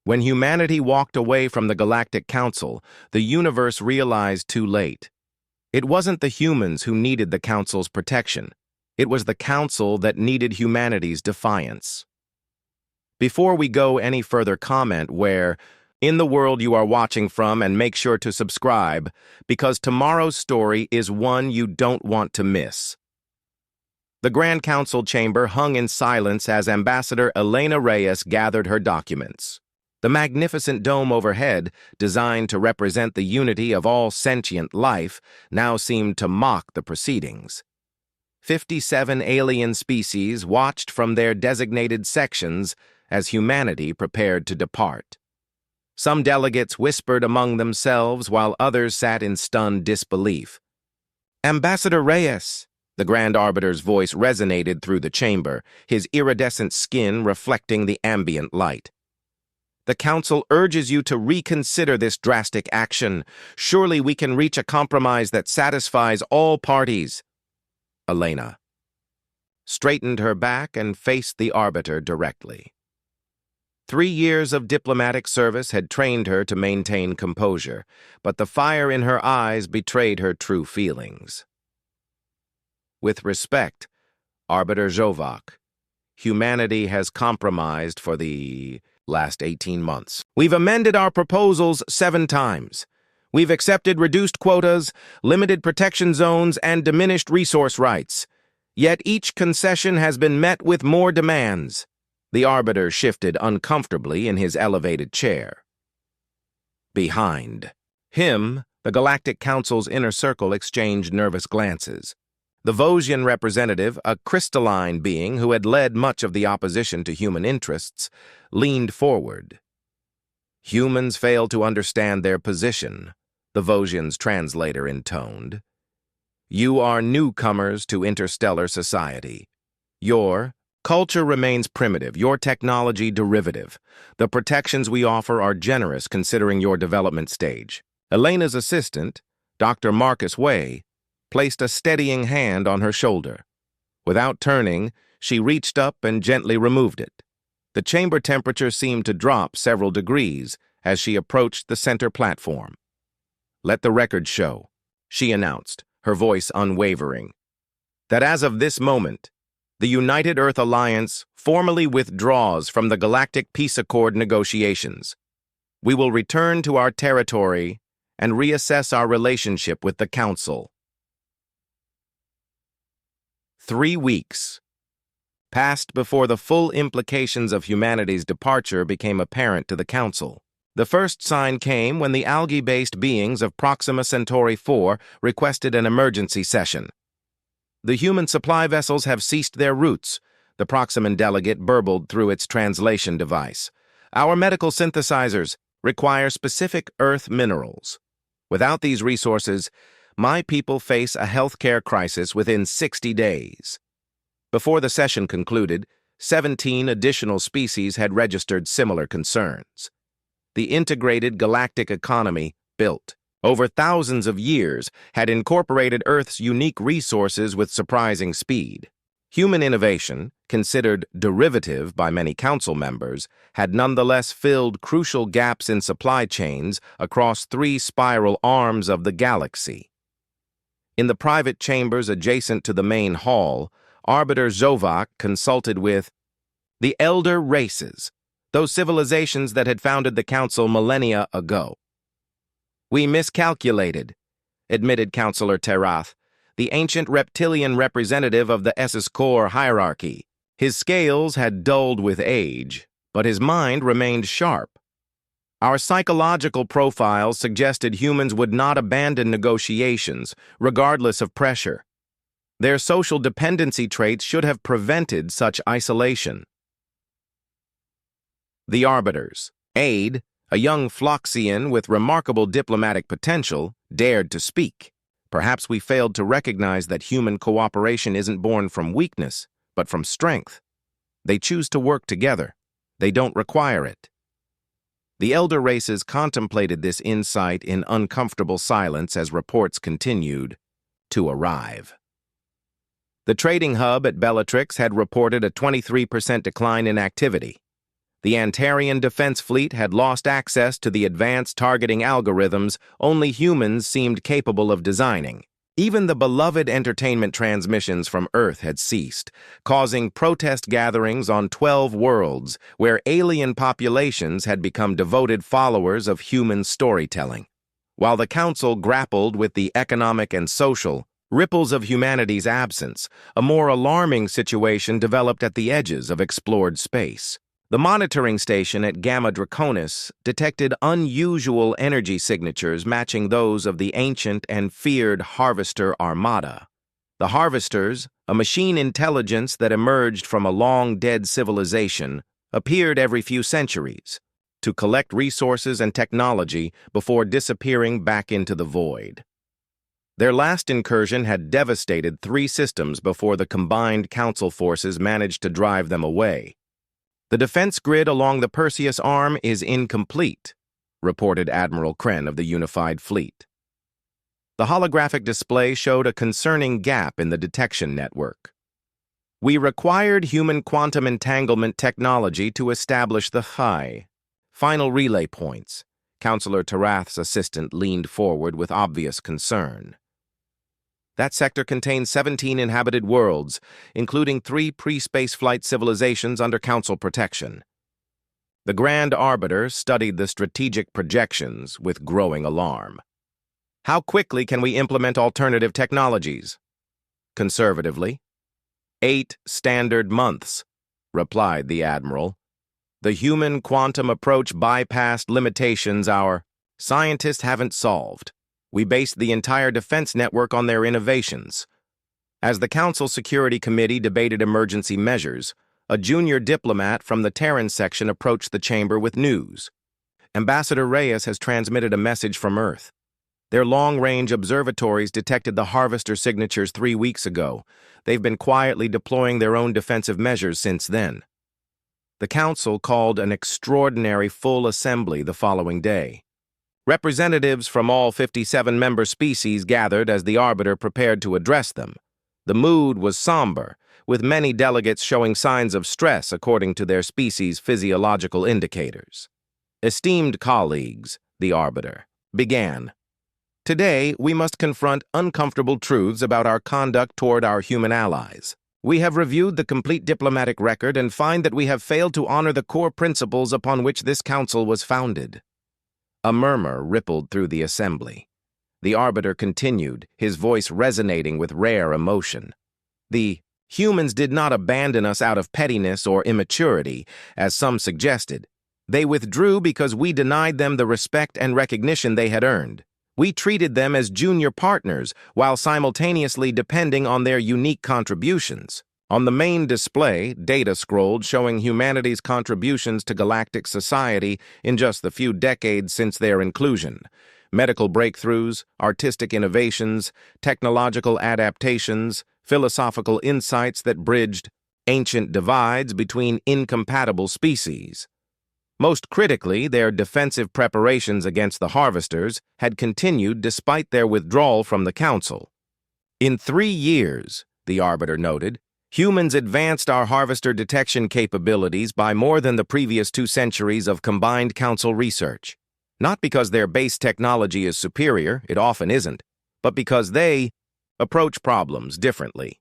When humanity walked away from the Galactic Council, the universe realized too late. It wasn't the humans who needed the Council's protection. It was the Council that needed humanity's defiance. Before we go any further, comment where in the world you are watching from, and make sure to subscribe, because tomorrow's story is one you don't want to miss. The Grand Council chamber hung in silence as Ambassador Elena Reyes gathered her documents. The magnificent dome overhead, designed to represent the unity of all sentient life, now seemed to mock the proceedings. 57 alien species watched from their designated sections as humanity prepared to depart. Some delegates whispered among themselves while others sat in stunned disbelief. "Ambassador Reyes," the Grand Arbiter's voice resonated through the chamber, his iridescent skin reflecting the ambient light. "The Council urges you to reconsider this drastic action. Surely we can reach a compromise that satisfies all parties." Elena straightened her back and faced the Arbiter directly. 3 years of diplomatic service had trained her to maintain composure, but the fire in her eyes betrayed her true feelings. "With respect, Arbiter Zhovak, humanity has compromised for the last 18 months. We've amended our proposals 7 times. We've accepted reduced quotas, limited protection zones, and diminished resource rights. Yet each concession has been met with more demands." The Arbiter shifted uncomfortably in his elevated chair. Behind him, the Galactic Council's inner circle exchanged nervous glances. The Vosgian representative, a crystalline being who had led much of the opposition to human interests, leaned forward. "Humans fail to understand their position," the Vosgian's translator intoned. "You are newcomers to interstellar society. Your culture remains primitive, your technology derivative. The protections we offer are generous considering your development stage." Elena's assistant, Dr. Marcus Way, placed a steadying hand on her shoulder. Without turning, she reached up and gently removed it. The chamber temperature seemed to drop several degrees as she approached the center platform. "Let the record show," she announced, her voice unwavering, "that as of this moment, the United Earth Alliance formally withdraws from the Galactic Peace Accord negotiations. We will return to our territory and reassess our relationship with the Council." 3 weeks passed before the full implications of humanity's departure became apparent to the Council. The first sign came when the algae-based beings of Proxima Centauri 4 requested an emergency session. "The human supply vessels have ceased their routes," the Proximan delegate burbled through its translation device. "Our medical synthesizers require specific Earth minerals. Without these resources, my people face a healthcare crisis within 60 days. Before the session concluded, 17 additional species had registered similar concerns. The integrated galactic economy, built over thousands of years, had incorporated Earth's unique resources with surprising speed. Human innovation, considered derivative by many council members, had nonetheless filled crucial gaps in supply chains across 3 spiral arms of the galaxy. In the private chambers adjacent to the main hall, Arbiter Zhovak consulted with the elder races, those civilizations that had founded the Council millennia ago. "We miscalculated," admitted Councillor Terath, the ancient reptilian representative of the Essus Core hierarchy. His scales had dulled with age, but his mind remained sharp. "Our psychological profiles suggested humans would not abandon negotiations, regardless of pressure. Their social dependency traits should have prevented such isolation." The Arbiters, Aid, a young Phloxian with remarkable diplomatic potential, dared to speak. "Perhaps we failed to recognize that human cooperation isn't born from weakness, but from strength. They choose to work together. They don't require it." The elder races contemplated this insight in uncomfortable silence as reports continued to arrive. The trading hub at Bellatrix had reported a 23% decline in activity. The Antarian defense fleet had lost access to the advanced targeting algorithms only humans seemed capable of designing. Even the beloved entertainment transmissions from Earth had ceased, causing protest gatherings on 12 worlds where alien populations had become devoted followers of human storytelling. While the Council grappled with the economic and social ripples of humanity's absence, a more alarming situation developed at the edges of explored space. The monitoring station at Gamma Draconis detected unusual energy signatures matching those of the ancient and feared Harvester Armada. The Harvesters, a machine intelligence that emerged from a long-dead civilization, appeared every few centuries to collect resources and technology before disappearing back into the void. Their last incursion had devastated 3 systems before the combined Council forces managed to drive them away. The defense grid along the Perseus Arm is incomplete, reported Admiral Kren of the Unified Fleet. The holographic display showed a concerning gap in the detection network. We required human quantum entanglement technology to establish the HFY. Final relay points. Counselor Tarath's assistant leaned forward with obvious concern. That sector contains 17 inhabited worlds, including 3 pre-spaceflight civilizations under Council protection. The Grand Arbiter studied the strategic projections with growing alarm. How quickly can we implement alternative technologies? Conservatively, 8 standard months, replied the Admiral. The human quantum approach bypassed limitations our scientists haven't solved. We based the entire defense network on their innovations. As the Council Security Committee debated emergency measures, a junior diplomat from the Terran section approached the chamber with news. Ambassador Reyes has transmitted a message from Earth. Their long-range observatories detected the Harvester signatures 3 weeks ago. They've been quietly deploying their own defensive measures since then. The Council called an extraordinary full assembly the following day. Representatives from all 57 member species gathered as the Arbiter prepared to address them. The mood was somber, with many delegates showing signs of stress according to their species' physiological indicators. Esteemed colleagues, the Arbiter began. Today, we must confront uncomfortable truths about our conduct toward our human allies. We have reviewed the complete diplomatic record and find that we have failed to honor the core principles upon which this council was founded. A murmur rippled through the assembly. The Arbiter continued, his voice resonating with rare emotion. The humans did not abandon us out of pettiness or immaturity, as some suggested. They withdrew because we denied them the respect and recognition they had earned. We treated them as junior partners while simultaneously depending on their unique contributions. On the main display, data scrolled showing humanity's contributions to galactic society in just the few decades since their inclusion. Medical breakthroughs, artistic innovations, technological adaptations, philosophical insights that bridged ancient divides between incompatible species. Most critically, their defensive preparations against the Harvesters had continued despite their withdrawal from the Council. In 3 years, the Arbiter noted, humans advanced our Harvester detection capabilities by more than the previous 2 centuries of combined Council research. Not because their base technology is superior, it often isn't, but because they approach problems differently.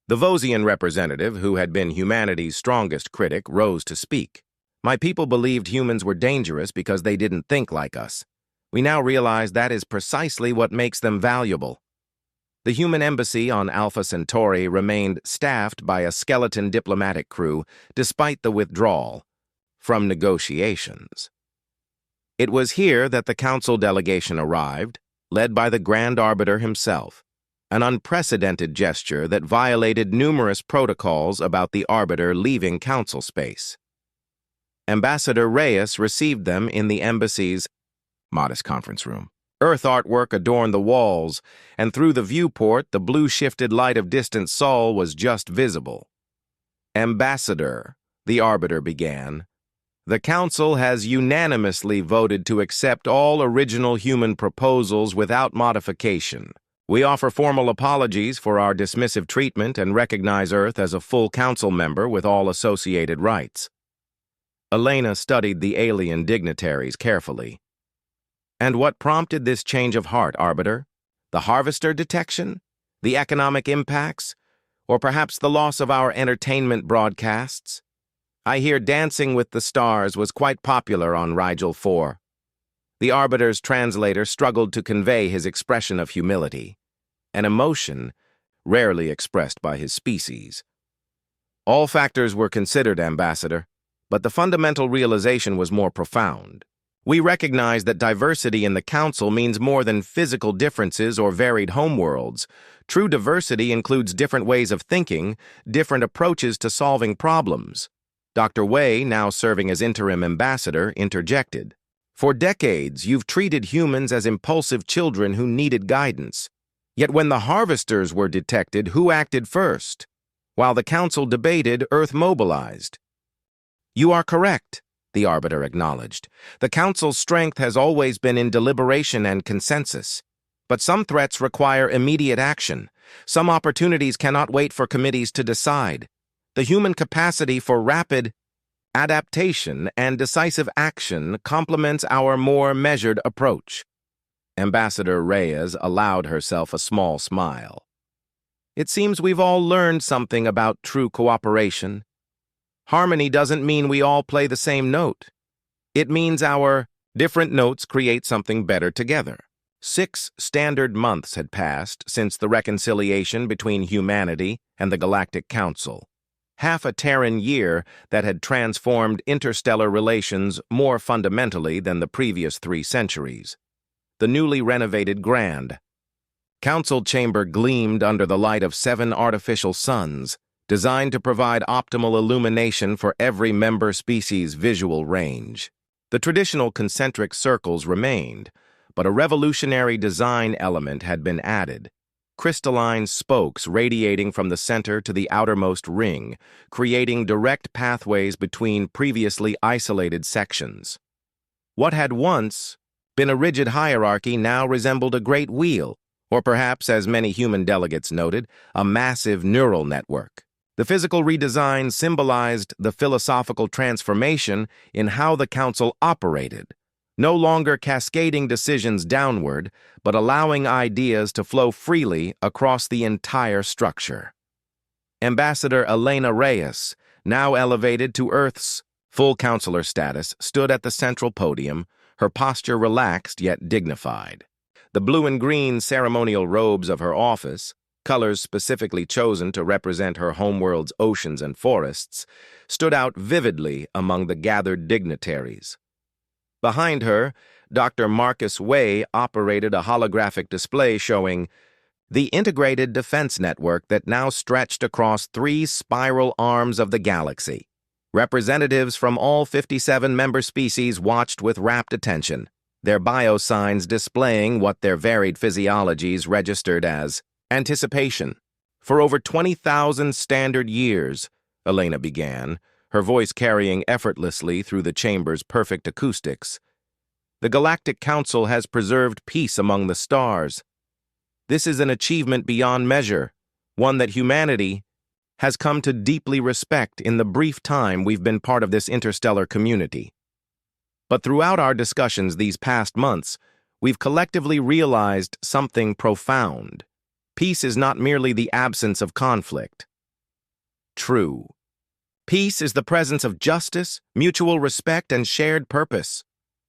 The Vosian representative, who had been humanity's strongest critic, rose to speak. My people believed humans were dangerous because they didn't think like us. We now realize that is precisely what makes them valuable. The human embassy on Alpha Centauri remained staffed by a skeleton diplomatic crew despite the withdrawal from negotiations. It was here that the Council delegation arrived, led by the Grand Arbiter himself, an unprecedented gesture that violated numerous protocols about the Arbiter leaving Council space. Ambassador Reyes received them in the embassy's modest conference room. Earth artwork adorned the walls, and through the viewport, the blue-shifted light of distant Sol was just visible. Ambassador, the Arbiter began, the Council has unanimously voted to accept all original human proposals without modification. We offer formal apologies for our dismissive treatment and recognize Earth as a full Council member with all associated rights. Elena studied the alien dignitaries carefully. And what prompted this change of heart, Arbiter? The harvester detection? The economic impacts? Or perhaps the loss of our entertainment broadcasts? I hear Dancing with the Stars was quite popular on Rigel 4. The Arbiter's translator struggled to convey his expression of humility, an emotion rarely expressed by his species. All factors were considered, Ambassador, but the fundamental realization was more profound. We recognize that diversity in the Council means more than physical differences or varied homeworlds. True diversity includes different ways of thinking, different approaches to solving problems. Dr. Wei, now serving as interim ambassador, interjected. For decades, you've treated humans as impulsive children who needed guidance. Yet when the harvesters were detected, who acted first? While the Council debated, Earth mobilized. You are correct, the Arbiter acknowledged. The Council's strength has always been in deliberation and consensus. But some threats require immediate action. Some opportunities cannot wait for committees to decide. The human capacity for rapid adaptation and decisive action complements our more measured approach. Ambassador Reyes allowed herself a small smile. It seems we've all learned something about true cooperation. Harmony doesn't mean we all play the same note. It means our different notes create something better together. 6 standard months had passed since the reconciliation between humanity and the Galactic Council. Half a Terran year that had transformed interstellar relations more fundamentally than the previous 3 centuries. The newly renovated Grand Council chamber gleamed under the light of 7 artificial suns, designed to provide optimal illumination for every member species' visual range. The traditional concentric circles remained, but a revolutionary design element had been added. Crystalline spokes radiating from the center to the outermost ring, creating direct pathways between previously isolated sections. What had once been a rigid hierarchy now resembled a great wheel, or perhaps, as many human delegates noted, a massive neural network. The physical redesign symbolized the philosophical transformation in how the Council operated, no longer cascading decisions downward, but allowing ideas to flow freely across the entire structure. Ambassador Elena Reyes, now elevated to Earth's full counselor status, stood at the central podium, her posture relaxed yet dignified. The blue and green ceremonial robes of her office, colors specifically chosen to represent her homeworld's oceans and forests, stood out vividly among the gathered dignitaries. Behind her, Dr. Marcus Wei operated a holographic display showing the integrated defense network that now stretched across 3 spiral arms of the galaxy. Representatives from all 57 member species watched with rapt attention, their biosigns displaying what their varied physiologies registered as anticipation. For over 20,000 standard years, Elena began, her voice carrying effortlessly through the chamber's perfect acoustics, the Galactic Council has preserved peace among the stars. This is an achievement beyond measure, one that humanity has come to deeply respect in the brief time we've been part of this interstellar community. But throughout our discussions these past months, we've collectively realized something profound. Peace is not merely the absence of conflict. True. Peace is the presence of justice, mutual respect, and shared purpose.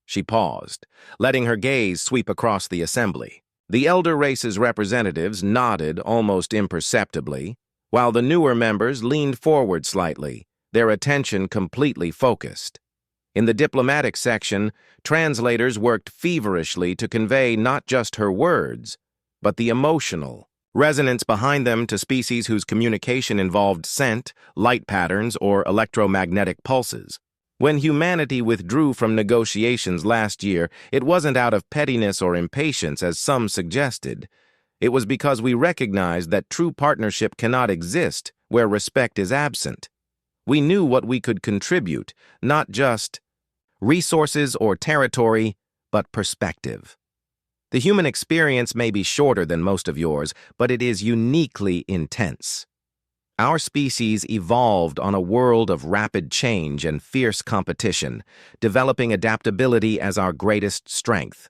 She paused, letting her gaze sweep across the assembly. The elder race's representatives nodded almost imperceptibly, while the newer members leaned forward slightly, their attention completely focused. In the diplomatic section, translators worked feverishly to convey not just her words, but the emotional resonance behind them to species whose communication involved scent, light patterns, or electromagnetic pulses. When humanity withdrew from negotiations last year, it wasn't out of pettiness or impatience, as some suggested. It was because we recognized that true partnership cannot exist where respect is absent. We knew what we could contribute, not just resources or territory, but perspective. The human experience may be shorter than most of yours, but it is uniquely intense. Our species evolved on a world of rapid change and fierce competition, developing adaptability as our greatest strength.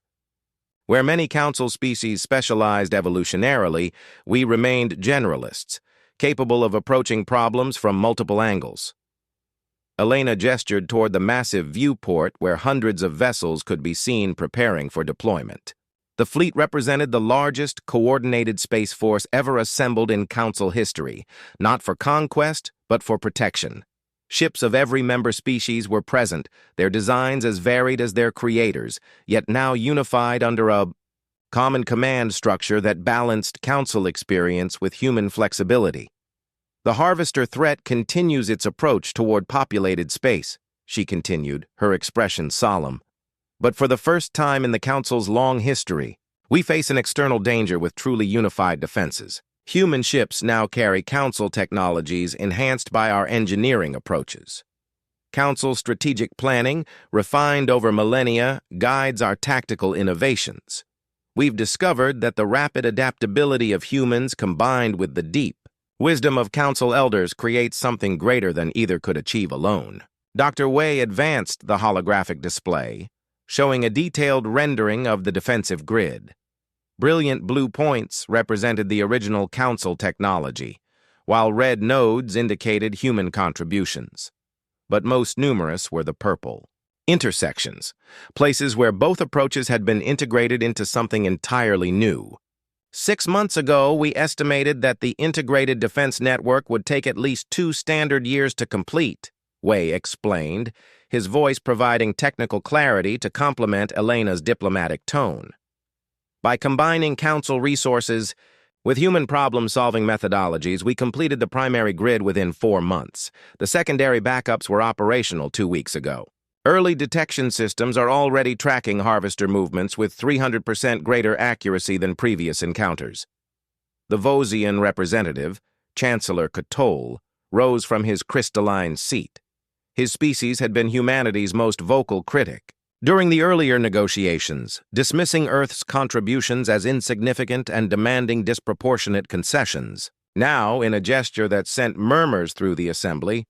Where many council species specialized evolutionarily, we remained generalists, capable of approaching problems from multiple angles. Elena gestured toward the massive viewport where hundreds of vessels could be seen preparing for deployment. The fleet represented the largest coordinated space force ever assembled in Council history, not for conquest, but for protection. Ships of every member species were present, their designs as varied as their creators, yet now unified under a common command structure that balanced Council experience with human flexibility. The Harvester threat continues its approach toward populated space, she continued, her expression solemn. But for the first time in the Council's long history, we face an external danger with truly unified defenses. Human ships now carry Council technologies enhanced by our engineering approaches. Council strategic planning, refined over millennia, guides our tactical innovations. We've discovered that the rapid adaptability of humans combined with the deep wisdom of Council elders creates something greater than either could achieve alone. Dr. Wei advanced the holographic display, showing a detailed rendering of the defensive grid. Brilliant blue points represented the original Council technology, while red nodes indicated human contributions. But most numerous were the purple intersections, places where both approaches had been integrated into something entirely new. 6 months ago, we estimated that the integrated defense network would take at least 2 standard years to complete, Wei explained, his voice providing technical clarity to complement Elena's diplomatic tone. By combining Council resources with human problem-solving methodologies, we completed the primary grid within 4 months. The secondary backups were operational 2 weeks ago. Early detection systems are already tracking Harvester movements with 300% greater accuracy than previous encounters. The Vosian representative, Chancellor Katol, rose from his crystalline seat. His species had been humanity's most vocal critic. During the earlier negotiations, dismissing Earth's contributions as insignificant and demanding disproportionate concessions. Now, in a gesture that sent murmurs through the assembly,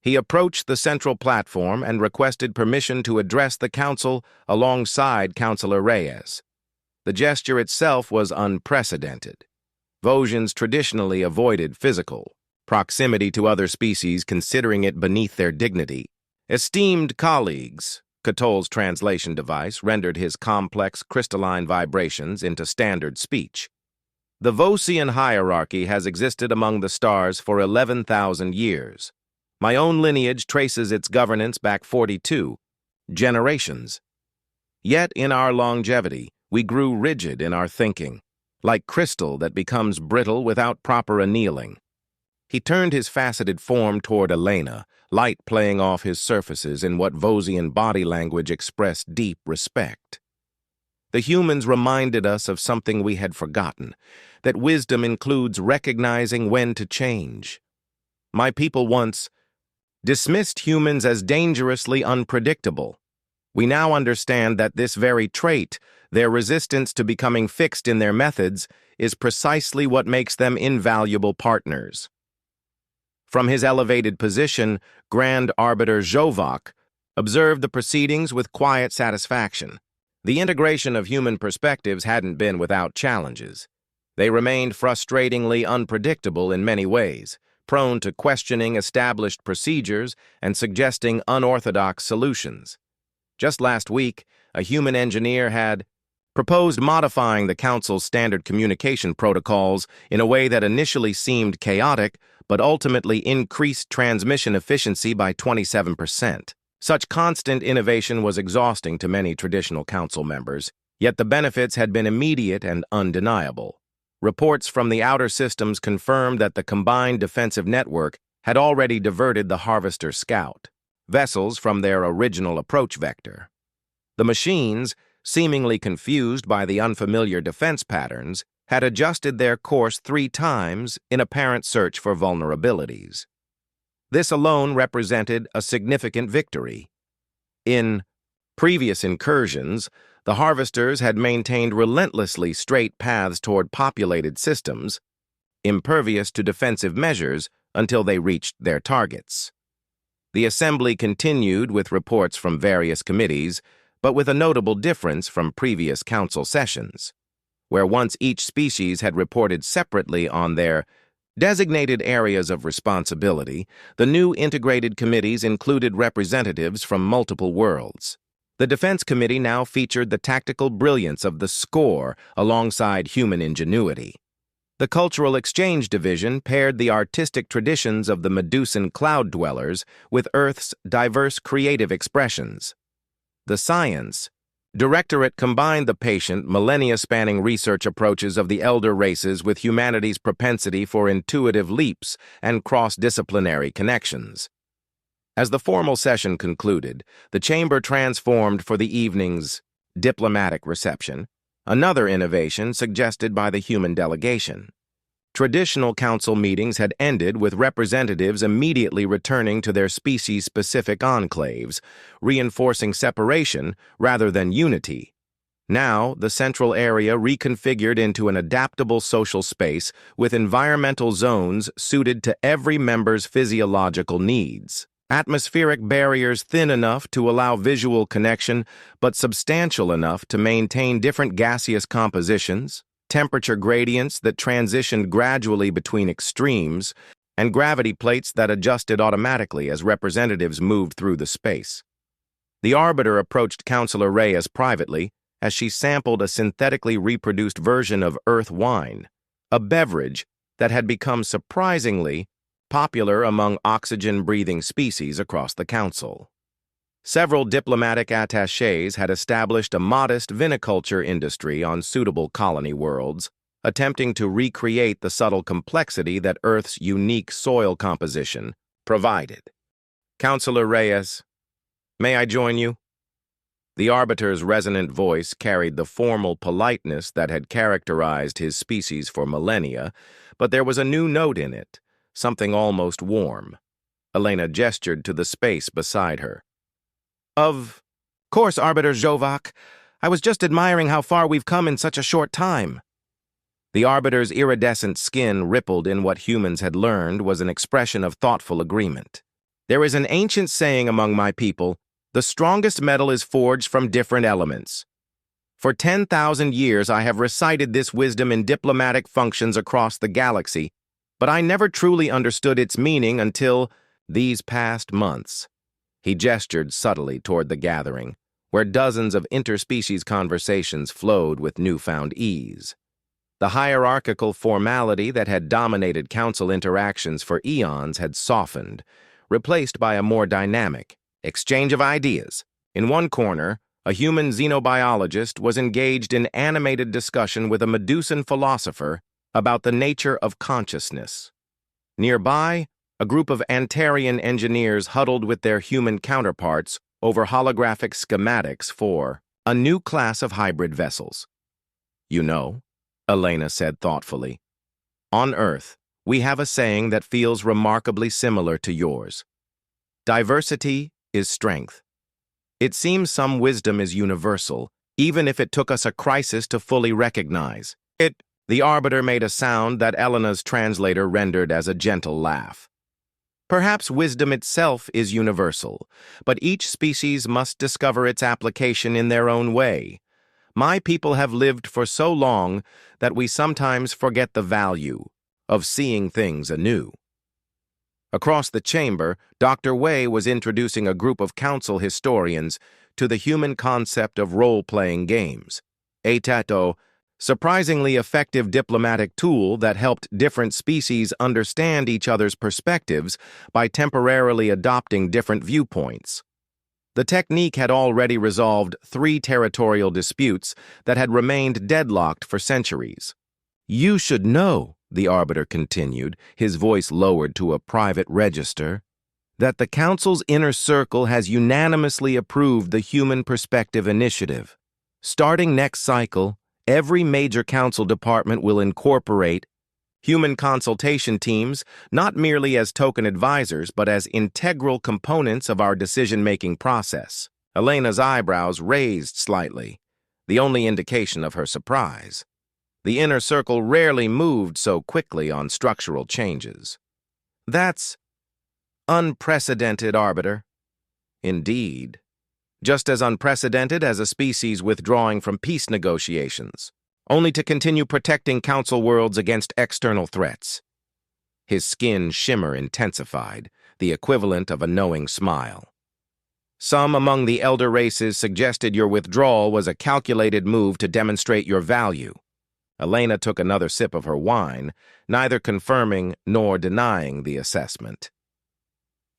he approached the central platform and requested permission to address the Council alongside Councillor Reyes. The gesture itself was unprecedented. Vosians traditionally avoided physical proximity to other species, considering it beneath their dignity. Esteemed colleagues, Katol's translation device rendered his complex crystalline vibrations into standard speech. The Vosian hierarchy has existed among the stars for 11,000 years. My own lineage traces its governance back 42 generations. Yet in our longevity, we grew rigid in our thinking, like crystal that becomes brittle without proper annealing. He turned his faceted form toward Elena, light playing off his surfaces in what Vosian body language expressed deep respect. The humans reminded us of something we had forgotten, that wisdom includes recognizing when to change. My people once dismissed humans as dangerously unpredictable. We now understand that this very trait, their resistance to becoming fixed in their methods, is precisely what makes them invaluable partners. From his elevated position, Grand Arbiter Zhovak observed the proceedings with quiet satisfaction. The integration of human perspectives hadn't been without challenges. They remained frustratingly unpredictable in many ways, prone to questioning established procedures and suggesting unorthodox solutions. Just last week, a human engineer had proposed modifying the Council's standard communication protocols in a way that initially seemed chaotic, but ultimately increased transmission efficiency by 27%. Such constant innovation was exhausting to many traditional Council members, yet the benefits had been immediate and undeniable. Reports from the outer systems confirmed that the combined defensive network had already diverted the Harvester Scout vessels from their original approach vector. The machines, seemingly confused by the unfamiliar defense patterns, had adjusted their course 3 times in apparent search for vulnerabilities. This alone represented a significant victory. In previous incursions, the Harvesters had maintained relentlessly straight paths toward populated systems, impervious to defensive measures until they reached their targets. The assembly continued with reports from various committees, but with a notable difference from previous council sessions, where once each species had reported separately on their designated areas of responsibility, the new integrated committees included representatives from multiple worlds. The Defense Committee now featured the tactical brilliance of the score alongside human ingenuity. The Cultural Exchange Division paired the artistic traditions of the Medusan cloud dwellers with Earth's diverse creative expressions. The Science Directorate combined the patient, millennia-spanning research approaches of the elder races with humanity's propensity for intuitive leaps and cross-disciplinary connections. As the formal session concluded, the chamber transformed for the evening's diplomatic reception, another innovation suggested by the human delegation. Traditional council meetings had ended with representatives immediately returning to their species-specific enclaves, reinforcing separation rather than unity. Now, the central area reconfigured into an adaptable social space with environmental zones suited to every member's physiological needs. Atmospheric barriers thin enough to allow visual connection, but substantial enough to maintain different gaseous compositions, temperature gradients that transitioned gradually between extremes, and gravity plates that adjusted automatically as representatives moved through the space. The Arbiter approached Councilor Reyes privately as she sampled a synthetically reproduced version of Earth wine, a beverage that had become surprisingly popular among oxygen-breathing species across the Council. Several diplomatic attachés had established a modest viniculture industry on suitable colony worlds, attempting to recreate the subtle complexity that Earth's unique soil composition provided. Councilor Reyes, may I join you? The Arbiter's resonant voice carried the formal politeness that had characterized his species for millennia, but there was a new note in it, something almost warm. Elena gestured to the space beside her. Of course, Arbiter Zhovak. I was just admiring how far we've come in such a short time. The Arbiter's iridescent skin rippled in what humans had learned was an expression of thoughtful agreement. There is an ancient saying among my people, the strongest metal is forged from different elements. For 10,000 years I have recited this wisdom in diplomatic functions across the galaxy, but I never truly understood its meaning until these past months. He gestured subtly toward the gathering, where dozens of interspecies conversations flowed with newfound ease. The hierarchical formality that had dominated council interactions for eons had softened, replaced by a more dynamic exchange of ideas. In one corner, a human xenobiologist was engaged in animated discussion with a Medusan philosopher about the nature of consciousness. Nearby, a group of Antarian engineers huddled with their human counterparts over holographic schematics for a new class of hybrid vessels. You know, Elena said thoughtfully, on Earth, we have a saying that feels remarkably similar to yours. Diversity is strength. It seems some wisdom is universal, even if it took us a crisis to fully recognize it. The Arbiter made a sound that Elena's translator rendered as a gentle laugh. Perhaps wisdom itself is universal, but each species must discover its application in their own way. My people have lived for so long that we sometimes forget the value of seeing things anew. Across the chamber, Dr. Wei was introducing a group of council historians to the human concept of role-playing games. A surprisingly effective diplomatic tool that helped different species understand each other's perspectives by temporarily adopting different viewpoints. The technique had already resolved 3 territorial disputes that had remained deadlocked for centuries. You should know, the Arbiter continued, his voice lowered to a private register, that the Council's inner circle has unanimously approved the Human Perspective Initiative. Starting next cycle, every major council department will incorporate human consultation teams, not merely as token advisors, but as integral components of our decision-making process. Elena's eyebrows raised slightly, the only indication of her surprise. The inner circle rarely moved so quickly on structural changes. That's unprecedented, Arbiter. Indeed. Just as unprecedented as a species withdrawing from peace negotiations, only to continue protecting Council worlds against external threats. His skin shimmer intensified, the equivalent of a knowing smile. Some among the elder races suggested your withdrawal was a calculated move to demonstrate your value. Elena took another sip of her wine, neither confirming nor denying the assessment.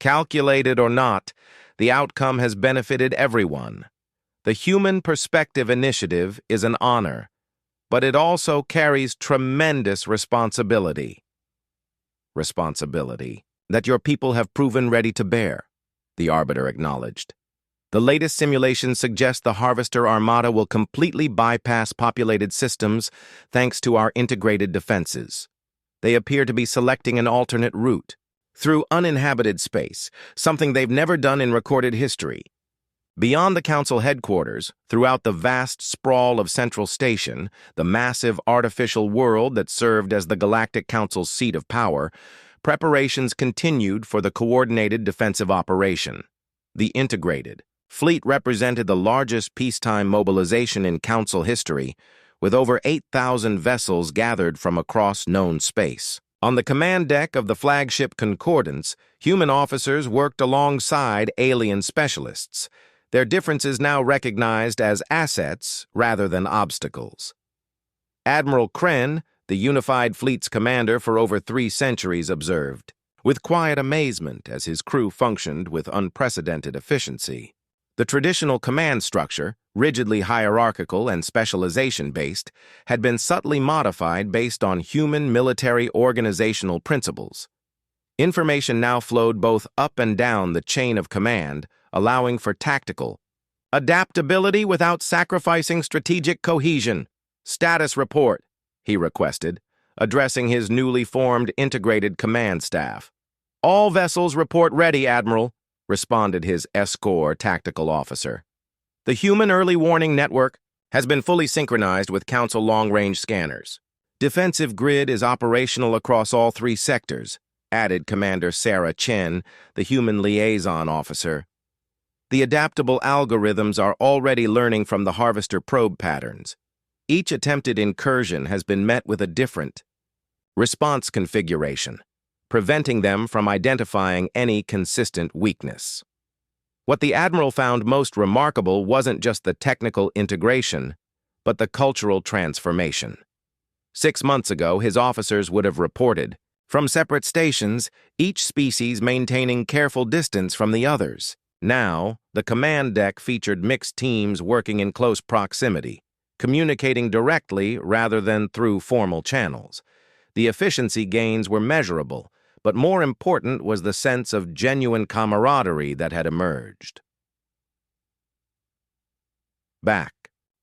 Calculated or not, the outcome has benefited everyone. The Human Perspective Initiative is an honor, but it also carries tremendous responsibility. Responsibility that your people have proven ready to bear, the Arbiter acknowledged. The latest simulations suggest the Harvester Armada will completely bypass populated systems thanks to our integrated defenses. They appear to be selecting an alternate route, through uninhabited space, something they've never done in recorded history. Beyond the Council headquarters, throughout the vast sprawl of Central Station, the massive artificial world that served as the Galactic Council's seat of power, preparations continued for the coordinated defensive operation. The integrated fleet represented the largest peacetime mobilization in Council history, with over 8,000 vessels gathered from across known space. On the command deck of the flagship Concordance, human officers worked alongside alien specialists, their differences now recognized as assets rather than obstacles. Admiral Kren, the unified fleet's commander for over 3 centuries, observed, with quiet amazement as his crew functioned with unprecedented efficiency. The traditional command structure, rigidly hierarchical and specialization-based, had been subtly modified based on human military organizational principles. Information now flowed both up and down the chain of command, allowing for tactical adaptability without sacrificing strategic cohesion. Status report, he requested, addressing his newly formed integrated command staff. All vessels report ready, Admiral, responded his ESCOR tactical officer. The Human Early Warning Network has been fully synchronized with Council long-range scanners. Defensive grid is operational across all 3 sectors, added Commander Sarah Chen, the Human Liaison Officer. The adaptable algorithms are already learning from the Harvester probe patterns. Each attempted incursion has been met with a different response configuration, preventing them from identifying any consistent weakness. What the Admiral found most remarkable wasn't just the technical integration, but the cultural transformation. 6 months ago, his officers would have reported, from separate stations, each species maintaining careful distance from the others. Now, the command deck featured mixed teams working in close proximity, communicating directly rather than through formal channels. The efficiency gains were measurable, but more important was the sense of genuine camaraderie that had emerged. Back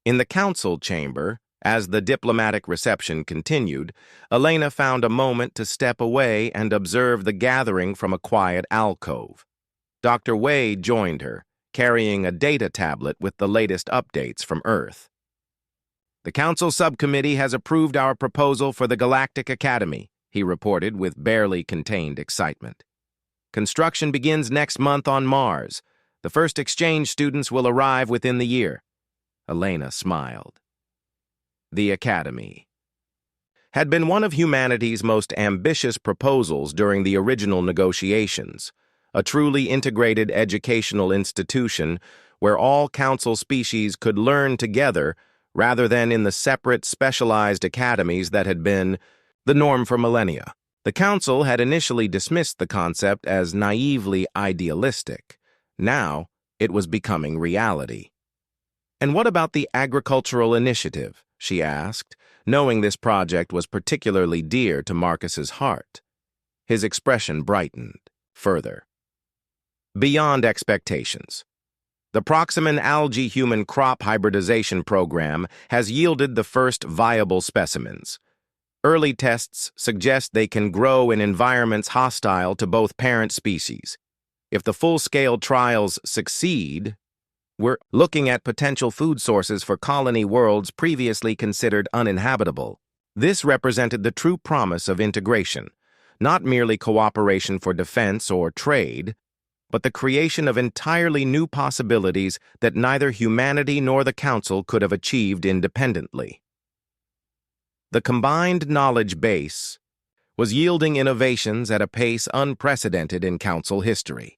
in the Council chamber, as the diplomatic reception continued, Elena found a moment to step away and observe the gathering from a quiet alcove. Dr. Wade joined her, carrying a data tablet with the latest updates from Earth. The Council subcommittee has approved our proposal for the Galactic Academy, he reported with barely contained excitement. Construction begins next month on Mars. The first exchange students will arrive within the year. Elena smiled. The Academy had been one of humanity's most ambitious proposals during the original negotiations, a truly integrated educational institution where all Council species could learn together rather than in the separate, specialized academies that had been the norm for millennia. The Council had initially dismissed the concept as naively idealistic. Now, it was becoming reality. And what about the agricultural initiative? She asked, knowing this project was particularly dear to Marcus's heart. His expression brightened further. Beyond expectations. The Proximan algae human crop hybridization program has yielded the first viable specimens. Early tests suggest they can grow in environments hostile to both parent species. If the full-scale trials succeed, we're looking at potential food sources for colony worlds previously considered uninhabitable. This represented the true promise of integration, not merely cooperation for defense or trade, but the creation of entirely new possibilities that neither humanity nor the Council could have achieved independently. The combined knowledge base was yielding innovations at a pace unprecedented in Council history.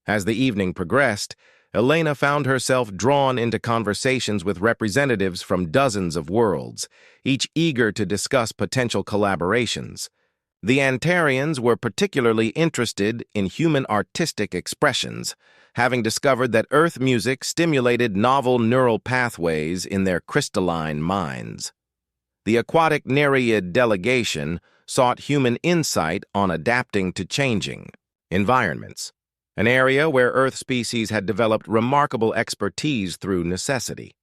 As the evening progressed, Elena found herself drawn into conversations with representatives from dozens of worlds, each eager to discuss potential collaborations. The Antarians were particularly interested in human artistic expressions, having discovered that Earth music stimulated novel neural pathways in their crystalline minds. The aquatic Nereid delegation sought human insight on adapting to changing environments, an area where Earth species had developed remarkable expertise through necessity.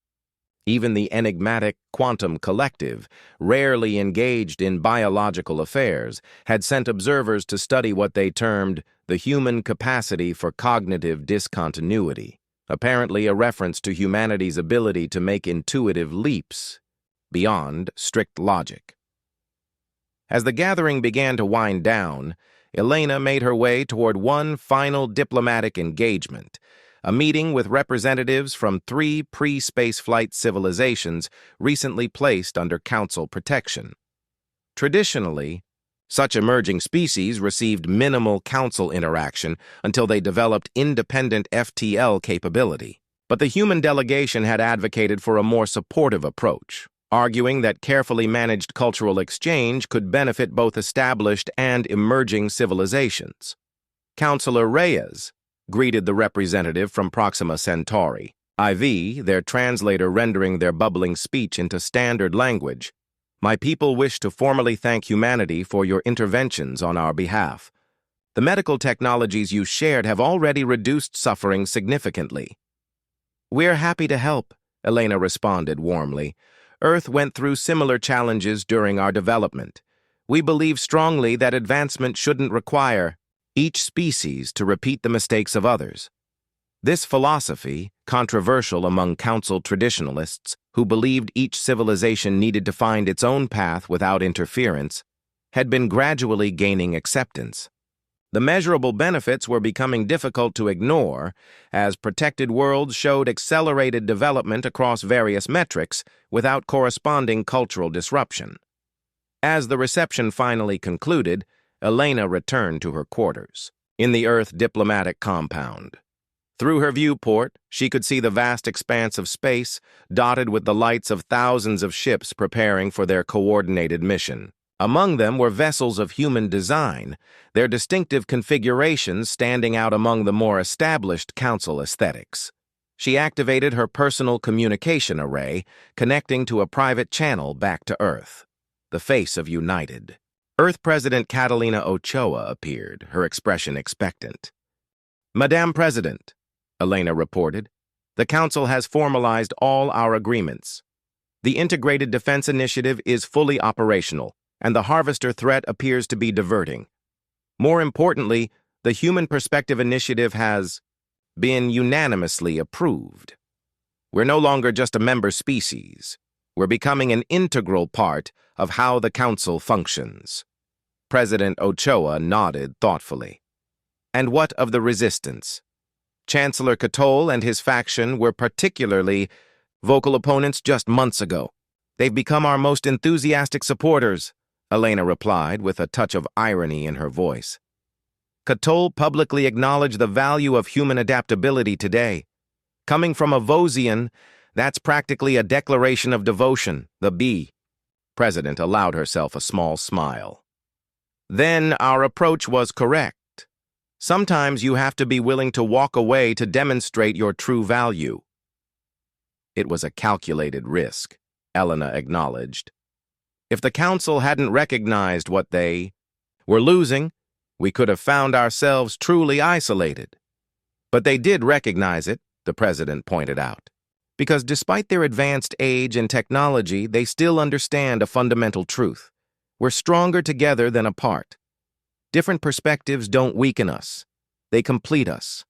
Even the enigmatic Quantum Collective, rarely engaged in biological affairs, had sent observers to study what they termed the human capacity for cognitive discontinuity, apparently a reference to humanity's ability to make intuitive leaps beyond strict logic. As the gathering began to wind down, Elena made her way toward one final diplomatic engagement, a meeting with representatives from 3 pre-spaceflight civilizations recently placed under Council protection. Traditionally, such emerging species received minimal Council interaction until they developed independent FTL capability. But the human delegation had advocated for a more supportive approach, arguing that carefully managed cultural exchange could benefit both established and emerging civilizations. Councillor Reyes greeted the representative from Proxima Centauri, IV, their translator rendering their bubbling speech into standard language. "My people wish to formally thank humanity for your interventions on our behalf. The medical technologies you shared have already reduced suffering significantly." "We're happy to help," Elena responded warmly. "Earth went through similar challenges during our development. We believe strongly that advancement shouldn't require each species to repeat the mistakes of others." This philosophy, controversial among Council traditionalists who believed each civilization needed to find its own path without interference, had been gradually gaining acceptance. The measurable benefits were becoming difficult to ignore as protected worlds showed accelerated development across various metrics without corresponding cultural disruption. As the reception finally concluded, Elena returned to her quarters in the Earth diplomatic compound. Through her viewport, she could see the vast expanse of space dotted with the lights of thousands of ships preparing for their coordinated mission. Among them were vessels of human design, their distinctive configurations standing out among the more established Council aesthetics. She activated her personal communication array, connecting to a private channel back to Earth. The face of United. Earth President Catalina Ochoa appeared, her expression expectant. "Madame President," Elena reported, "the Council has formalized all our agreements. The Integrated Defense Initiative is fully operational, and the Harvester threat appears to be diverting. More importantly, the Human Perspective Initiative has been unanimously approved. We're no longer just a member species. We're becoming an integral part of how the Council functions." President Ochoa nodded thoughtfully. "And what of the resistance? Chancellor Catol and his faction were particularly vocal opponents just months ago. They've become our most enthusiastic supporters," Elena replied with a touch of irony in her voice. "Catol publicly acknowledged the value of human adaptability today. Coming from a Vosian, that's practically a declaration of devotion, the B." President allowed herself a small smile. "Then our approach was correct. Sometimes you have to be willing to walk away to demonstrate your true value." It was a calculated risk, Elena acknowledged. If the Council hadn't recognized what they were losing, we could have found ourselves truly isolated. But they did recognize it, the President pointed out, because despite their advanced age and technology, they still understand a fundamental truth. We're stronger together than apart. Different perspectives don't weaken us. They complete us.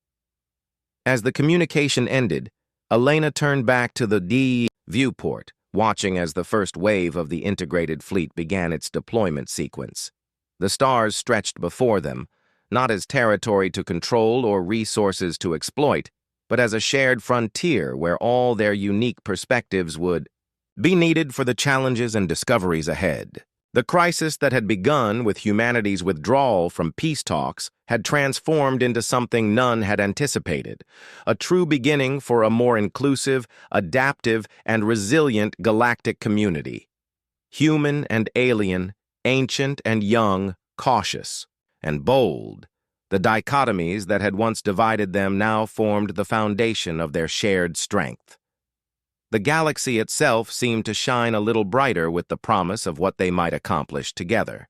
As the communication ended, Elena turned back to the D viewport, watching as the first wave of the integrated fleet began its deployment sequence. The stars stretched before them, not as territory to control or resources to exploit, but as a shared frontier where all their unique perspectives would be needed for the challenges and discoveries ahead. The crisis that had begun with humanity's withdrawal from peace talks had transformed into something none had anticipated, a true beginning for a more inclusive, adaptive, and resilient galactic community. Human and alien, ancient and young, cautious and bold, the dichotomies that had once divided them now formed the foundation of their shared strength. The galaxy itself seemed to shine a little brighter with the promise of what they might accomplish together.